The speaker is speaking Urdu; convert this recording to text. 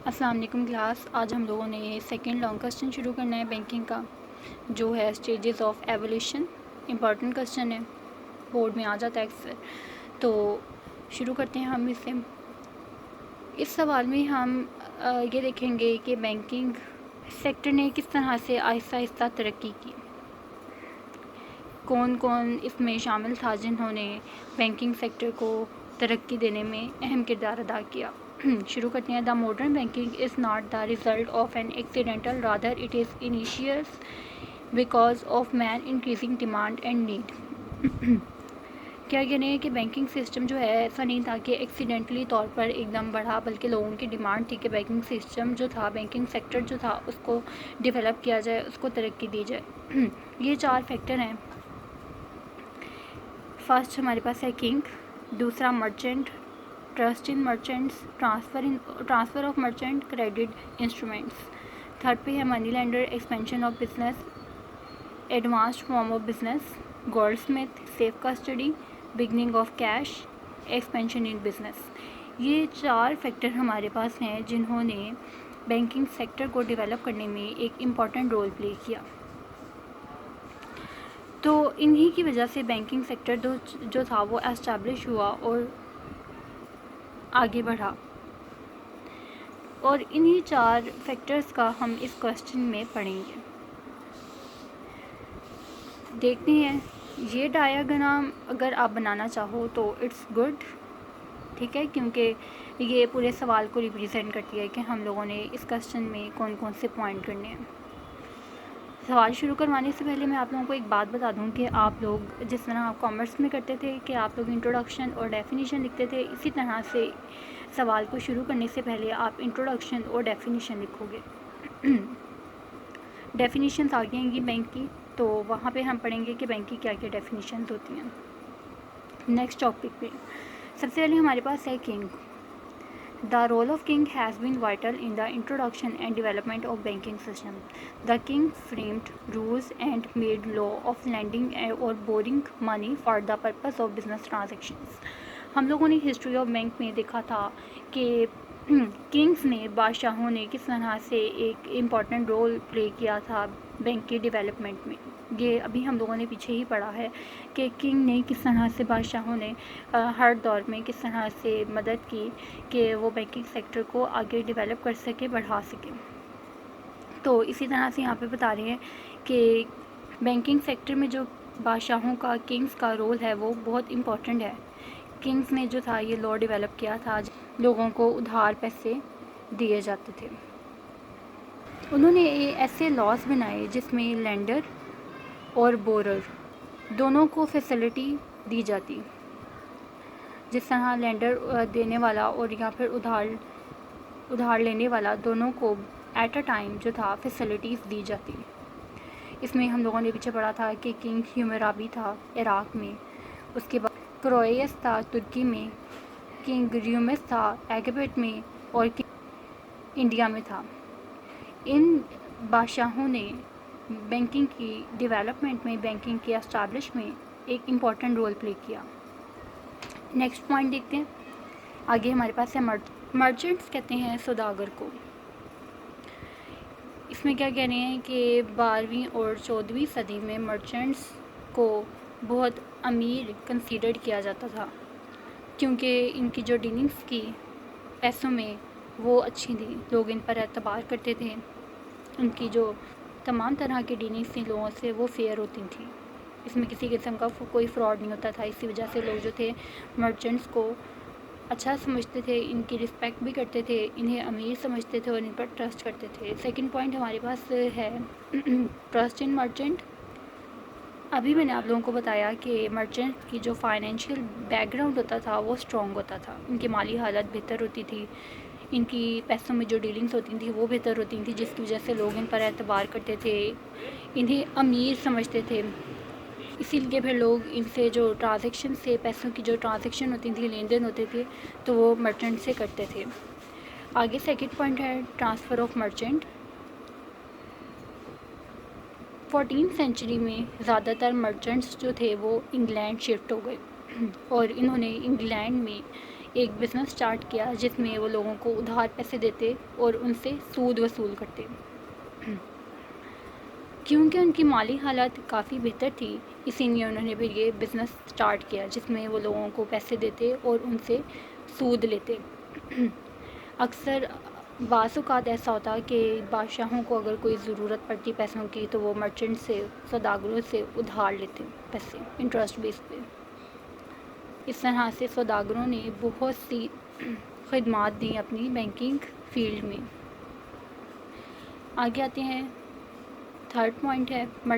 السلام علیکم کلاس. آج ہم لوگوں نے سیکنڈ لانگ کوسچن شروع کرنا ہے بینکنگ کا، جو ہے stages of evolution. Important question ہے، بورڈ میں آ جاتا ہے اکثر. تو شروع کرتے ہیں ہم اس سے. اس سوال میں ہم یہ دیکھیں گے کہ بینکنگ سیکٹر نے کس طرح سے آہستہ آہستہ ترقی کی، کون کون اس میں شامل تھا جنہوں نے بینکنگ سیکٹر کو ترقی دینے میں اہم کردار ادا کیا. شروع کرتے ہیں. The modern banking is not the result of an accidental, rather it is انیشیس because of man increasing demand and need. کیا کہہ رہے ہیں کہ بینکنگ سسٹم جو ہے ایسا نہیں تھا کہ ایکسیڈنٹلی طور پر ایک دم بڑھا، بلکہ لوگوں کی ڈیمانڈ تھی کہ بینکنگ سسٹم جو تھا، بینکنگ سیکٹر جو تھا، اس کو ڈیولپ کیا جائے، اس کو ترقی دی جائے. یہ 4 فیکٹر ہیں. فرسٹ ہمارے پاس ہے کنگ، دوسرا merchant, trust in merchants, transfer of merchant credit instruments. Third پہ ہے money lender, expansion of business, advanced form of business, goldsmith, safe custody, beginning of cash, expansion in business. یہ 4 فیکٹر ہمارے پاس ہیں جنہوں نے بینکنگ سیکٹر کو ڈیولپ کرنے میں ایک امپورٹنٹ رول پلے کیا. تو انہی کی وجہ سے بینکنگ سیکٹر جو تھا وہ اسٹیبلش ہوا اور آگے بڑھا. اور انہی 4 فیکٹرز کا ہم اس کوسچن میں پڑھیں گے. دیکھتے ہیں. یہ ڈایاگرام اگر آپ بنانا چاہو تو اٹس گڈ، ٹھیک ہے، کیونکہ یہ پورے سوال کو ریپریزنٹ کرتی ہے کہ ہم لوگوں نے اس کوسچن میں کون کون سے پوائنٹ کرنے ہیں. سوال شروع کروانے سے پہلے میں آپ لوگوں کو ایک بات بتا دوں کہ آپ لوگ جس طرح آپ کامرس میں کرتے تھے کہ آپ لوگ انٹروڈکشن اور ڈیفینیشن لکھتے تھے، اسی طرح سے سوال کو شروع کرنے سے پہلے آپ انٹروڈکشن اور ڈیفینیشن لکھو گے. ڈیفینیشنز آ گئی ہیں بینک کی، تو وہاں پہ ہم پڑھیں گے کہ بینک کی کیا کیا ڈیفینیشنز ہوتی ہیں. نیکسٹ ٹاپک پہ سب سے پہلے ہمارے پاس ہے king. The role of king has been vital in the introduction and development of banking system. The king framed rules and made law of lending or borrowing money for the purpose of business transactions. ہم لوگوں نے ہسٹری آف بینک میں دیکھا تھا کہ کنگز نے، بادشاہوں نے کس طرح سے ایک امپورٹنٹ رول پلے کیا تھا بینک کی ڈیولپمنٹ میں. یہ ابھی ہم لوگوں نے پیچھے ہی پڑھا ہے کہ کنگ نے کس طرح سے، بادشاہوں نے ہر دور میں کس طرح سے مدد کی کہ وہ بینکنگ سیکٹر کو آگے ڈیولپ کر سکے، بڑھا سکے. تو اسی طرح سے یہاں پہ بتا رہے ہیں کہ بینکنگ سیکٹر میں جو بادشاہوں کا، کنگز کا رول ہے وہ بہت امپورٹنٹ ہے. کنگز نے جو تھا یہ لا ڈیولپ کیا تھا، لوگوں کو ادھار پیسے دیے جاتے تھے. انہوں نے ایسے لاز بنائے جس میں لینڈر اور بورر دونوں کو فیسلٹی دی جاتی. جس طرح لینڈر دینے والا اور یا پھر ادھار لینے والا دونوں کو ایٹ اے ٹائم جو تھا فیسلٹیز دی جاتی. اس میں ہم لوگوں نے پیچھے پڑھا تھا کہ کنگ ہیمورابی تھا عراق میں، اس کے بعد کرویس تھا ترکی میں، کنگ ریومس تھا ایگپٹ میں، اور کنگ انڈیا میں تھا. ان بادشاہوں نے بینکنگ کی ڈیولپمنٹ میں، بینکنگ کی اسٹیبلش میں ایک امپورٹنٹ رول پلے کیا. نیکسٹ پوائنٹ دیکھتے ہیں. آگے ہمارے پاس ہے مرچنٹس کہتے ہیں سوداگر کو. اس میں کیا کہہ رہے ہیں کہ 12ویں اور 14ویں صدی میں مرچنٹس کو بہت امیر کنسیڈرڈ کیا جاتا تھا، کیونکہ ان کی جو ڈیلنگس کی پیسوں میں وہ اچھی تھی، لوگ ان پر اعتبار کرتے تھے. ان کی جو تمام طرح کی ڈیلنگس تھیں لوگوں سے وہ فیئر ہوتی تھیں، اس میں کسی قسم کا کوئی فراڈ نہیں ہوتا تھا. اسی وجہ سے لوگ جو تھے مرچنٹس کو اچھا سمجھتے تھے، ان کی رسپیکٹ بھی کرتے تھے، انہیں امیر سمجھتے تھے اور ان پر ٹرسٹ کرتے تھے. سیکنڈ پوائنٹ ہمارے پاس ہے ٹرسٹ ان مرچنٹ. ابھی میں نے آپ لوگوں کو بتایا کہ مرچنٹ کی جو فائنینشیل بیک گراؤنڈ ہوتا تھا وہ اسٹرانگ ہوتا تھا، ان کی مالی حالت بہتر ہوتی تھی، ان کی پیسوں میں جو ڈیلنگس ہوتی تھیں وہ بہتر ہوتی تھیں، جس کی وجہ سے لوگ ان پر اعتبار کرتے تھے، انہیں امیر سمجھتے تھے. اسی لیے پھر لوگ ان سے جو ٹرانزیکشن سے، پیسوں کی جو ٹرانزیکشن ہوتی تھی، لین دین ہوتے تھے، تو وہ مرچنٹ سے کرتے تھے. آگے سیکنڈ پوائنٹ ہے ٹرانسفر آف مرچنٹ. 14 سینچری میں زیادہ تر مرچنٹس جو تھے وہ انگلینڈ شفٹ ہو گئے، اور انہوں نے انگلینڈ میں ایک بزنس سٹارٹ کیا جس میں وہ لوگوں کو ادھار پیسے دیتے اور ان سے سود وصول کرتے۔ کیونکہ ان کی مالی حالت کافی بہتر تھی، اسی لیے انہوں نے پھر یہ بزنس سٹارٹ کیا جس میں وہ لوگوں کو پیسے دیتے اور ان سے سود لیتے۔ اکثر بعض اوقات ایسا ہوتا کہ بادشاہوں کو اگر کوئی ضرورت پڑتی پیسوں کی تو وہ مرچنٹ سے، سوداگروں سے ادھار لیتے پیسے انٹرسٹ بیس پہ۔ اس طرح سے سوداگروں نے بہت سی خدمات دیں اپنی بینکنگ فیلڈ میں۔ آگے آتے ہیں، تھرڈ پوائنٹ ہے